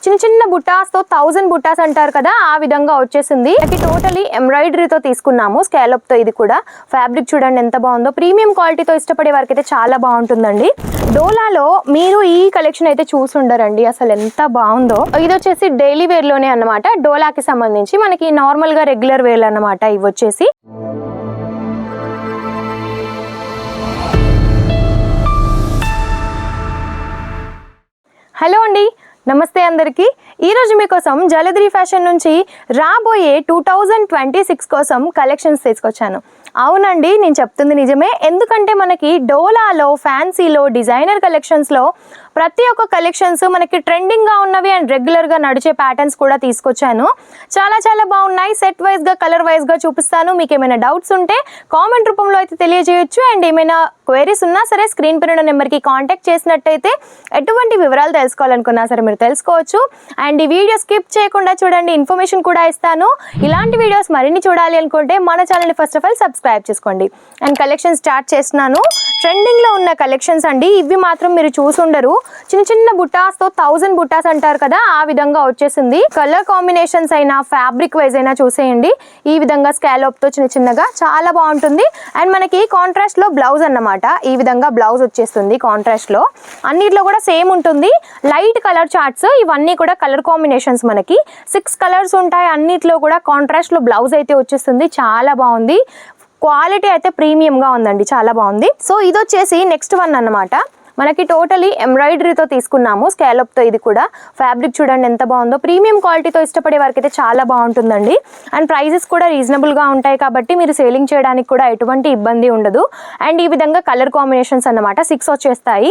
చిన్న చిన్న బుట్టాస్తో 1000 బుట్టాస్ అంటారు కదా, ఆ విధంగా వచ్చేసింది. టోటలీ ఎంబ్రాయిడరీతో తీసుకున్నాము, స్కాలప్ తో. ఇది కూడా ఫ్యాబ్రిక్ చూడండి ఎంత బాగుందో. ప్రీమియం క్వాలిటీతో ఇష్టపడే వారికి అయితే చాలా బాగుంటుందండి. డోలాలో మీరు ఈ కలెక్షన్ అయితే చూసుండరండి, అసలు ఎంత బాగుందో. ఇది వచ్చేసి డైలీ వేర్ లోనే అన్నమాట, డోలాకి సంబంధించి. మనకి నార్మల్ గా రెగ్యులర్ వేర్ అన్నమాట ఇవి వచ్చేసి. హలో అండి, నమస్తే అందరికీ. ఈరోజు మీకోసం జలద్రి ఫ్యాషన్ నుంచి రాబోయే 2026 కోసం కలెక్షన్స్ తీసుకొచ్చాను. అవునండి, నేను చెప్తుంది నిజమే. ఎందుకంటే మనకి డోలాలో, ఫ్యాన్సీలో, డిజైనర్ కలెక్షన్స్లో ప్రతి ఒక్క కలెక్షన్స్ మనకి ట్రెండింగ్గా ఉన్నవి అండ్ రెగ్యులర్గా నడిచే ప్యాటర్న్స్ కూడా తీసుకొచ్చాను. చాలా చాలా బాగున్నాయి. సెట్ వైజ్గా, కలర్ వైజ్గా చూపిస్తాను. మీకు ఏమైనా డౌట్స్ ఉంటే కామెంట్ రూపంలో అయితే తెలియజేయొచ్చు. అండ్ ఏమైనా క్వైరీస్ ఉన్నా సరే స్క్రీన్ పైన ఉన్న నెంబర్కి కాంటాక్ట్ చేసినట్టయితే ఎటువంటి వివరాలు తెలుసుకోవాలనుకున్నా సరే మీరు తెలుసుకోవచ్చు. అండ్ ఈ వీడియో స్కిప్ చేయకుండా చూడండి, ఇన్ఫర్మేషన్ కూడా ఇస్తాను. ఇలాంటి వీడియోస్ మరిన్ని చూడాలి అనుకుంటే మన ఛానల్ని ఫస్ట్ ఆఫ్ ఆల్ సబ్స్క్రైబ్ చేసుకోండి. అండ్ కలెక్షన్ స్టార్ట్ చేస్తున్నాను. ట్రెండింగ్లో ఉన్న కలెక్షన్స్ అండి, ఇవి మాత్రం మీరు చూసుండరు. చిన్న చిన్న బుట్టాస్తో 1000 బుట్టాస్ అంటారు కదా, ఆ విధంగా వచ్చేసింది. కలర్ కాంబినేషన్స్ అయినా, ఫ్యాబ్రిక్ వైజ్ అయినా చూసేయండి. ఈ విధంగా స్కాలప్ తో చిన్న చిన్నగా చాలా బాగుంటుంది. అండ్ మనకి కాంట్రాస్ట్ లో బ్లౌజ్ అన్నమాట. ఈ విధంగా బ్లౌజ్ వచ్చేస్తుంది కాంట్రాస్ట్ లో. అన్నిట్లో కూడా సేమ్ ఉంటుంది. లైట్ కలర్ చార్ట్స్ ఇవన్నీ కూడా కలర్ కాంబినేషన్స్. మనకి 6 కలర్స్ ఉంటాయి. అన్నిట్లో కూడా కాంట్రాస్ట్ లో బ్లౌజ్ అయితే వచ్చేస్తుంది. చాలా బాగుంది. క్వాలిటీ అయితే ప్రీమియంగా ఉందండి, చాలా బాగుంది. సో ఇది వచ్చేసి నెక్స్ట్ వన్ అన్నమాట. మనకి టోటలీ ఎంబ్రాయిడరీతో తీసుకున్నాము, స్కాలప్తో. ఇది కూడా ఫ్యాబ్రిక్ చూడండి ఎంత బాగుందో. ప్రీమియం క్వాలిటీతో ఇష్టపడే వారికి అయితే చాలా బాగుంటుందండి. అండ్ ప్రైజెస్ కూడా రీజనబుల్గా ఉంటాయి కాబట్టి మీరు సేలింగ్ చేయడానికి కూడా ఎటువంటి ఇబ్బంది ఉండదు. అండ్ ఈ విధంగా కలర్ కాంబినేషన్స్ అన్నమాట 6 వచ్చేస్తాయి.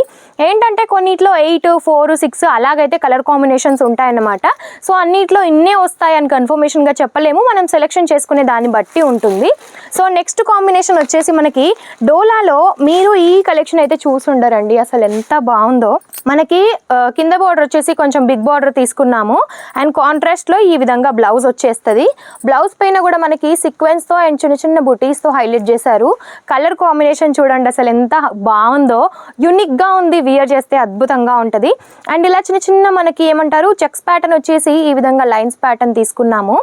ఏంటంటే కొన్నిట్లో 8, 4, 6 అలాగైతే కలర్ కాంబినేషన్స్ ఉంటాయన్నమాట. సో అన్నిట్లో ఇన్నే వస్తాయి అని కన్ఫర్మేషన్గా చెప్పలేము, మనం సెలెక్షన్ చేసుకునే దాన్ని బట్టి ఉంటుంది. సో నెక్స్ట్ కాంబినేషన్ వచ్చేసి మనకి డోలాలో మీరు ఈ కలెక్షన్ అయితే చూసుండరండి, అసలు ఎంత బాగుందో. మనకి కింద బార్డర్ వచ్చేసి కొంచెం బిగ్ బార్డర్ తీసుకున్నాము. అండ్ కాంట్రాస్ట్ లో ఈ విధంగా బ్లౌజ్ వచ్చేస్తుంది. బ్లౌజ్ పైన కూడా మనకి సీక్వెన్స్ తో అండ్ చిన్న చిన్న బుటీస్ తో హైలైట్ చేశారు. కలర్ కాంబినేషన్ చూడండి అసలు ఎంత బాగుందో. యూనిక్ గా ఉంది, వియర్ చేస్తే అద్భుతంగా ఉంటది. అండ్ ఇలా చిన్న చిన్న మనకి ఏమంటారు చెక్స్ ప్యాటర్న్ వచ్చేసి ఈ విధంగా లైన్స్ ప్యాటర్న్ తీసుకున్నాము.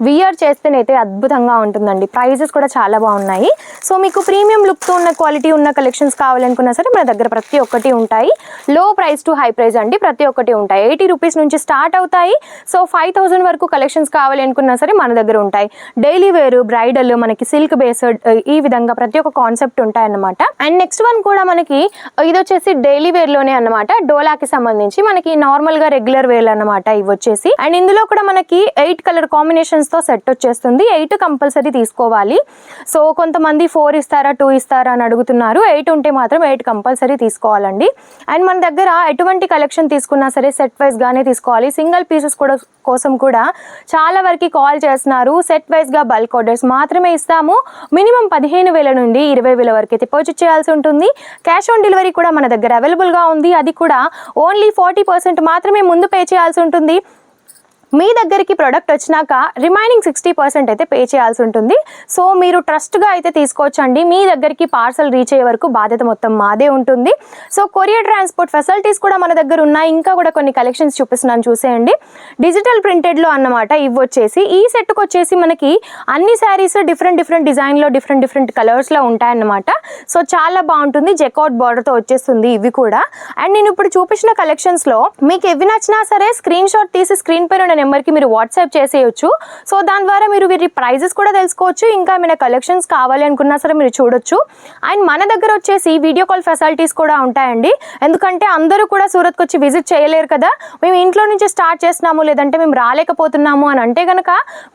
వియర్ చేస్తేనైతే అద్భుతంగా ఉంటుందండి. ప్రైజెస్ కూడా చాలా బాగున్నాయి. సో మీకు ప్రీమియం లుక్ తో ఉన్న, క్వాలిటీ ఉన్న కలెక్షన్స్ కావాలనుకున్నా సరే మన దగ్గర ప్రతి ఒక్కటి ఉంటాయి. లో ప్రైస్ టు హై ప్రైస్ అండి, ప్రతి ఒక్కటి ఉంటాయి. 80 రూపీస్ నుంచి స్టార్ట్ అవుతాయి. సో 5000 వరకు కలెక్షన్స్ కావాలి అనుకున్నా సరే మన దగ్గర ఉంటాయి. డైలీ వేర్, బ్రైడల్, మనకి సిల్క్ బేస్డ్, ఈ విధంగా ప్రతి ఒక్క కాన్సెప్ట్ ఉంటాయి అన్నమాట. అండ్ నెక్స్ట్ వన్ కూడా మనకి ఇది వచ్చేసి డైలీ వేర్ లోనే అన్నమాట, డోలాకి సంబంధించి. మనకి నార్మల్ గా రెగ్యులర్ వేర్ అన్నమాట ఇవి వచ్చేసి. అండ్ ఇందులో కూడా మనకి 8 కలర్ కాంబినేషన్స్ తో సెట్ వచ్చేస్తుంది. 8 కంపల్సరీ తీసుకోవాలి. సో కొంతమంది 4 ఇస్తారా, 2 ఇస్తారా అని అడుగుతున్నారు. 8 ఉంటే మాత్రం 8 కంపల్సరీ తీసుకోవాలండి. అండ్ మన దగ్గర ఎటువంటి కలెక్షన్ తీసుకున్నా సరే సెట్ వైజ్ గానే తీసుకోవాలి. సింగిల్ పీసెస్ కూడా కోసం కూడా చాలా వరకు కాల్ చేస్తున్నారు. సెట్ వైజ్ గా బల్క్ ఆర్డర్స్ మాత్రమే ఇస్తాము. మినిమం 15,000 నుండి 20,000 వరకు అయితే పర్చేజ్ చేయాల్సి ఉంటుంది. క్యాష్ ఆన్ డెలివరీ కూడా మన దగ్గర అవైలబుల్ గా ఉంది. అది కూడా ఓన్లీ 40% మాత్రమే ముందు పే చేయాల్సి ఉంటుంది. మీ దగ్గరికి ప్రోడక్ట్ వచ్చినాక రిమైనింగ్ 60% అయితే పే చేయాల్సి ఉంటుంది. సో మీరు ట్రస్ట్గా అయితే తీసుకోవచ్చండి. మీ దగ్గరికి పార్సల్ రీచ్ అయ్యే వరకు బాధ్యత మొత్తం మాదే ఉంటుంది. సో కొరియర్ ట్రాన్స్పోర్ట్ ఫెసిలిటీస్ కూడా మన దగ్గర ఉన్నాయి. ఇంకా కూడా కొన్ని కలెక్షన్స్ చూపిస్తున్నాను, చూసేయండి. డిజిటల్ ప్రింటెడ్లో అన్నమాట ఇవి వచ్చేసి. ఈ సెట్కి వచ్చేసి మనకి అన్ని శారీస్ డిఫరెంట్ డిజైన్లో, డిఫరెంట్ కలర్స్లో ఉంటాయన్నమాట. సో చాలా బాగుంటుంది. జెకౌట్ బార్డర్తో వచ్చేస్తుంది ఇవి కూడా. అండ్ నేను ఇప్పుడు చూపించిన కలెక్షన్స్లో మీకు ఎవి నచ్చినా సరే స్క్రీన్ షాట్ తీసి స్క్రీన్ పైన నెంబర్కి మీరు వాట్సాప్ చేసేయచ్చు. సో దాని ద్వారా మీరు వీరి ప్రైజెస్ కూడా తెలుసుకోవచ్చు. ఇంకా ఏమైనా కలెక్షన్స్ కావాలి అనుకున్నా సరే మీరు చూడొచ్చు. అండ్ మన దగ్గర వచ్చేసి వీడియో కాల్ ఫెసిలిటీస్ కూడా ఉంటాయండి. ఎందుకంటే అందరూ కూడా సూరత్కి వచ్చి విజిట్ చేయలేరు కదా, మేము ఇంట్లో నుంచి స్టార్ట్ చేస్తున్నాము, లేదంటే మేము రాలేకపోతున్నాము అని అంటే కనుక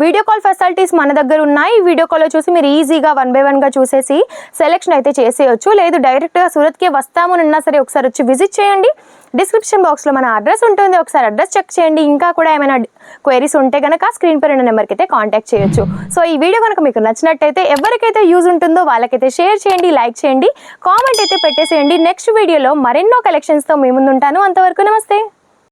వీడియో కాల్ ఫెసిలిటీస్ మన దగ్గర ఉన్నాయి. వీడియో కాల్లో చూసి మీరు ఈజీగా 1 by 1గా చూసేసి సెలెక్షన్ అయితే చేసేయచ్చు. లేదు డైరెక్ట్గా సూరత్కి వస్తాము అన్నా సరే ఒకసారి వచ్చి విజిట్ చేయండి. డిస్క్రిప్షన్ బాక్స్లో మన అడ్రస్ ఉంటుంది, ఒకసారి అడ్రస్ చెక్ చేయండి. ఇంకా కూడా ఏమైనా క్వైరీస్ ఉంటే కనుక స్క్రీన్ పైన నెంబర్కి అయితే కాంటాక్ట్ చేయొచ్చు. సో ఈ వీడియో కనుక మీకు నచ్చినట్టయితే ఎవరికైతే యూజ్ ఉంటుందో వాళ్ళకైతే షేర్ చేయండి, లైక్ చేయండి, కామెంట్ అయితే పెట్టేసేయండి. నెక్స్ట్ వీడియోలో మరెన్నో కలెక్షన్స్తో మీ ముందు ఉంటాను. అంతవరకు నమస్తే.